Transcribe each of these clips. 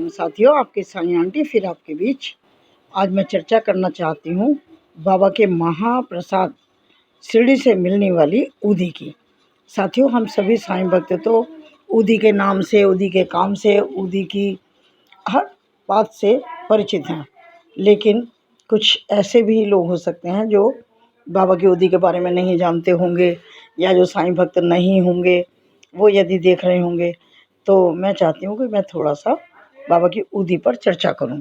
साथियों, आपकी साई आंटी फिर आपके बीच। आज मैं चर्चा करना चाहती हूँ बाबा के महाप्रसाद शिरडी से मिलने वाली उदी की। साथियों, हम सभी साईं भक्त तो उदी के नाम से, उदी के काम से, उदी की हर बात से परिचित हैं, लेकिन कुछ ऐसे भी लोग हो सकते हैं जो बाबा की उदी के बारे में नहीं जानते होंगे, या जो साईं भक्त नहीं होंगे, वो यदि देख रहे होंगे तो मैं चाहती हूँ कि मैं थोड़ा सा बाबा की उदी पर चर्चा करूं।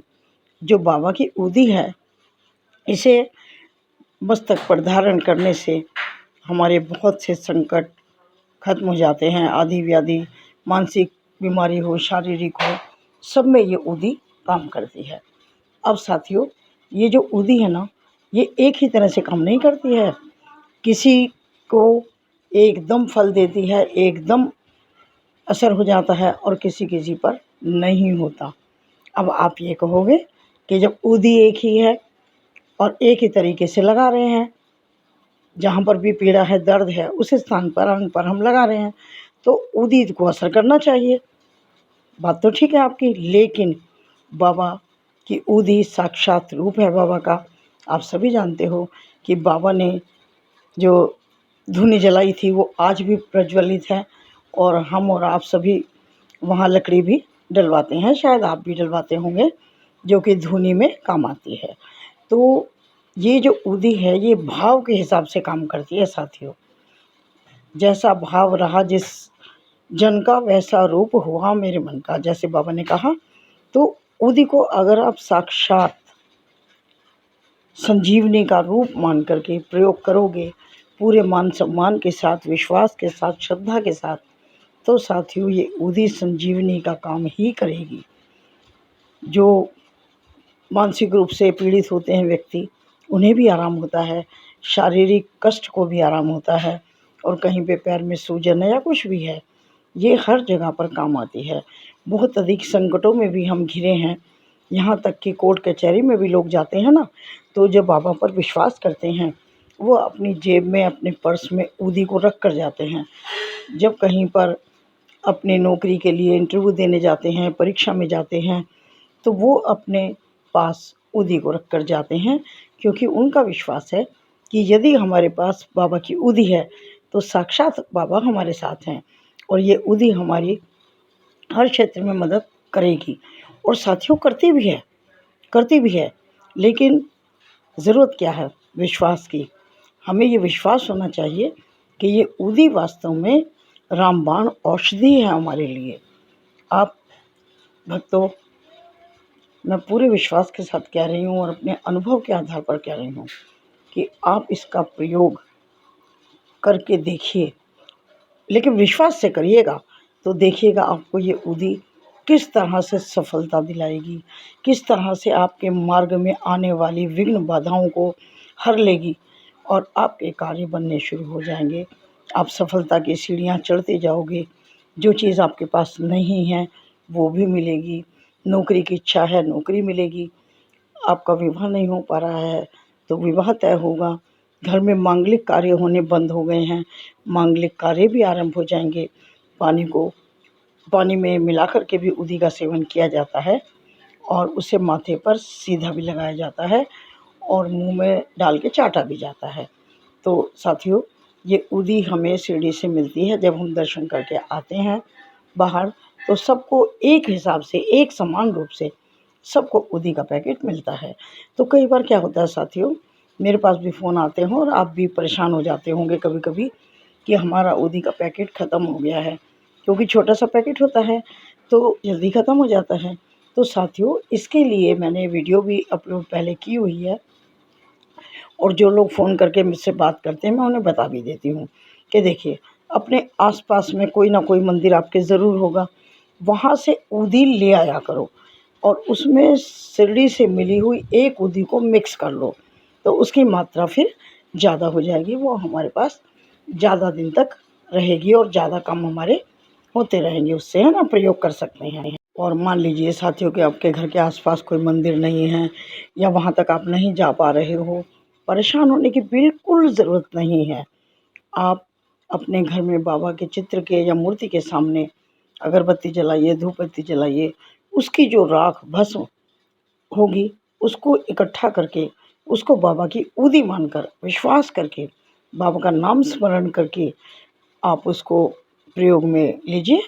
जो बाबा की उदी है, इसे मस्तक पर धारण करने से हमारे बहुत से संकट खत्म हो जाते हैं। आदि व्याधि, मानसिक बीमारी हो, शारीरिक हो, सब में ये उदी काम करती है। अब साथियों, ये जो उदी है ना, ये एक ही तरह से काम नहीं करती है। किसी को एकदम फल देती है, एकदम असर हो जाता है, और किसी पर नहीं होता। अब आप ये कहोगे कि जब उदी एक ही है और एक ही तरीके से लगा रहे हैं, जहाँ पर भी पीड़ा है, दर्द है, उस स्थान पर, अंग पर हम लगा रहे हैं, तो उदी को असर करना चाहिए। बात तो ठीक है आपकी, लेकिन बाबा की उदी साक्षात रूप है बाबा का। आप सभी जानते हो कि बाबा ने जो धूनी जलाई थी वो आज भी प्रज्वलित है, और हम और आप सभी वहाँ लकड़ी भी डलवाते हैं, शायद आप भी डलवाते होंगे, जो कि धूनी में काम आती है। तो ये जो उदी है, ये भाव के हिसाब से काम करती है साथियों। जैसा भाव रहा जिस जन का, वैसा रूप हुआ मेरे मन का, जैसे बाबा ने कहा। तो उदी को अगर आप साक्षात संजीवनी का रूप मान करके प्रयोग करोगे, पूरे मान सम्मान के साथ, विश्वास के साथ, श्रद्धा के साथ, तो साथियों ये उदी संजीवनी का काम ही करेगी। जो मानसिक रूप से पीड़ित होते हैं व्यक्ति, उन्हें भी आराम होता है, शारीरिक कष्ट को भी आराम होता है, और कहीं पे पैर में सूजन है या कुछ भी है, ये हर जगह पर काम आती है। बहुत अधिक संकटों में भी हम घिरे हैं, यहाँ तक कि कोर्ट कचहरी में भी लोग जाते हैं ना, तो जब बाबा पर विश्वास करते हैं, वो अपनी जेब में, अपने पर्स में उदी को रख कर जाते हैं। जब कहीं पर अपने नौकरी के लिए इंटरव्यू देने जाते हैं, परीक्षा में जाते हैं, तो वो अपने पास उदी को रख कर जाते हैं, क्योंकि उनका विश्वास है कि यदि हमारे पास बाबा की उदी है तो साक्षात बाबा हमारे साथ हैं, और ये उदी हमारी हर क्षेत्र में मदद करेगी। और साथियों करती भी है, लेकिन ज़रूरत क्या है? विश्वास की। हमें ये विश्वास होना चाहिए कि ये उदी वास्तव में रामबाण औषधि है हमारे लिए। आप भक्तों, मैं पूरे विश्वास के साथ कह रही हूँ और अपने अनुभव के आधार पर कह रही हूँ कि आप इसका प्रयोग करके देखिए, लेकिन विश्वास से करिएगा, तो देखिएगा आपको ये उदी किस तरह से सफलता दिलाएगी, किस तरह से आपके मार्ग में आने वाली विघ्न बाधाओं को हर लेगी, और आपके कार्य बनने शुरू हो जाएंगे। आप सफलता की सीढ़ियाँ चढ़ते जाओगे। जो चीज़ आपके पास नहीं है वो भी मिलेगी। नौकरी की इच्छा है, नौकरी मिलेगी। आपका विवाह नहीं हो पा रहा है तो विवाह तय होगा। घर में मांगलिक कार्य होने बंद हो गए हैं, मांगलिक कार्य भी आरंभ हो जाएंगे। पानी में मिला कर के भी उदी का सेवन किया जाता है, और उसे माथे पर सीधा भी लगाया जाता है, और मुंह में डाल के चाटा भी जाता है। तो साथियों, ये उदी हमें शिरडी से मिलती है। जब हम दर्शन करके आते हैं बाहर, तो सबको एक हिसाब से, एक समान रूप से सबको उदी का पैकेट मिलता है। तो कई बार क्या होता है साथियों, मेरे पास भी फ़ोन आते हैं, और आप भी परेशान हो जाते होंगे कभी कभी कि हमारा उदी का पैकेट ख़त्म हो गया है, क्योंकि छोटा सा पैकेट होता है तो जल्दी ख़त्म हो जाता है। तो साथियों, इसके लिए मैंने वीडियो भी अपलोड पहले की हुई है, और जो लोग फ़ोन करके मुझसे बात करते हैं, मैं उन्हें बता भी देती हूँ कि देखिए, अपने आसपास में कोई ना कोई मंदिर आपके ज़रूर होगा, वहाँ से उदी ले आया करो, और उसमें शिरडी से मिली हुई एक उदी को मिक्स कर लो, तो उसकी मात्रा फिर ज़्यादा हो जाएगी। वो हमारे पास ज़्यादा दिन तक रहेगी, और ज़्यादा काम हमारे होते रहेंगे उससे, है ना, प्रयोग कर सकते हैं। और मान लीजिए साथियों कि आपके घर के आसपास कोई मंदिर नहीं है, या वहाँ तक आप नहीं जा पा रहे हो, परेशान होने की बिल्कुल ज़रूरत नहीं है। आप अपने घर में बाबा के चित्र के या मूर्ति के सामने अगरबत्ती जलाइए, धूप बत्ती जलाइए, उसकी जो राख भस्म होगी उसको इकट्ठा करके उसको बाबा की ऊदी मानकर विश्वास करके बाबा का नाम स्मरण करके आप उसको प्रयोग में लीजिए,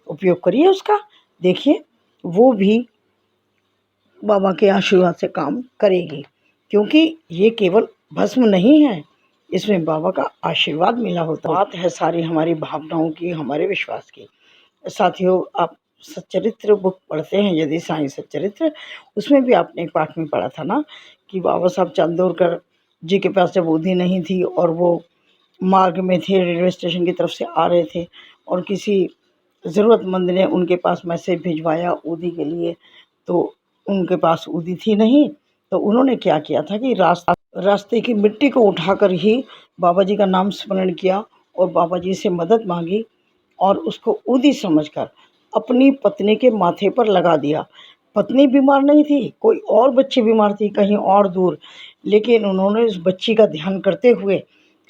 उपयोग करिए उसका। देखिए वो भी बाबा के आशीर्वाद से काम करेगी, क्योंकि ये केवल भस्म नहीं है, इसमें बाबा का आशीर्वाद मिला होता है। बात है सारी हमारी भावनाओं की, हमारे विश्वास की। साथियों, आप सच्चरित्र बुक पढ़ते हैं यदि, साईं सच्चरित्र, उसमें भी आपने एक पाठ में पढ़ा था ना कि बाबा साहब चांदोरकर जी के पास जब ऊदी नहीं थी और वो मार्ग में थे, रेलवे स्टेशन की तरफ से आ रहे थे और किसी ज़रूरतमंद ने उनके पास मैसेज भिजवाया ऊदी के लिए, तो उनके पास ऊदी थी नहीं, तो उन्होंने क्या किया था कि रास्ते की मिट्टी को उठाकर ही बाबा जी का नाम स्मरण किया और बाबा जी से मदद मांगी और उसको ऊदी समझकर अपनी पत्नी के माथे पर लगा दिया। पत्नी बीमार नहीं थी, कोई और बच्ची बीमार थी कहीं और दूर, लेकिन उन्होंने उस बच्ची का ध्यान करते हुए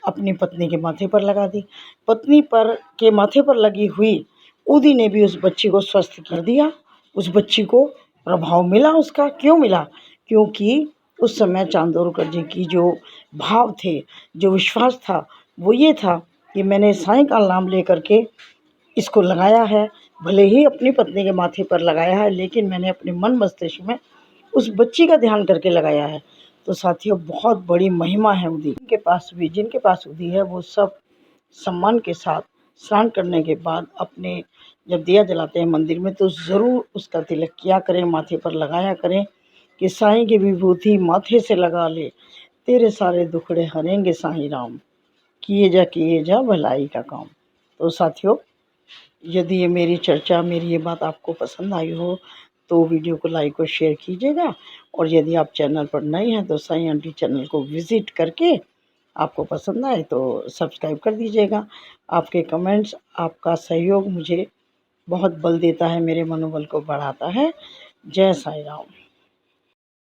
अपनी पत्नी के माथे पर लगा दी। पत्नी पर के माथे पर लगी हुई ऊदी ने भी उस बच्ची को स्वस्थ कर दिया। उस बच्ची को प्रभाव मिला उसका। क्यों मिला? क्योंकि उस समय चांदोरकर जी की जो भाव थे, जो विश्वास था, वो ये था कि मैंने साईं का नाम लेकर के इसको लगाया है, भले ही अपनी पत्नी के माथे पर लगाया है, लेकिन मैंने अपने मन मस्तिष्क में उस बच्ची का ध्यान करके लगाया है। तो साथियों, बहुत बड़ी महिमा है ऊदी। जिनके पास ऊदी है वो सब सम्मान के साथ स्नान करने के बाद अपने जब दिया जलाते हैं मंदिर में तो ज़रूर उसका तिलक किया करें, माथे पर लगाया करें कि साईं की विभूति माथे से लगा ले, तेरे सारे दुखड़े हरेंगे साईं राम, किए जा भलाई का काम। तो साथियों, यदि ये मेरी चर्चा, मेरी ये बात आपको पसंद आई हो तो वीडियो को लाइक और शेयर कीजिएगा, और यदि आप चैनल पर नए हैं तो साईं आंटी चैनल को विज़िट करके आपको पसंद आए तो सब्सक्राइब कर दीजिएगा। आपके कमेंट्स, आपका सहयोग मुझे बहुत बल देता है, मेरे मनोबल को बढ़ाता है। जय साईं राम।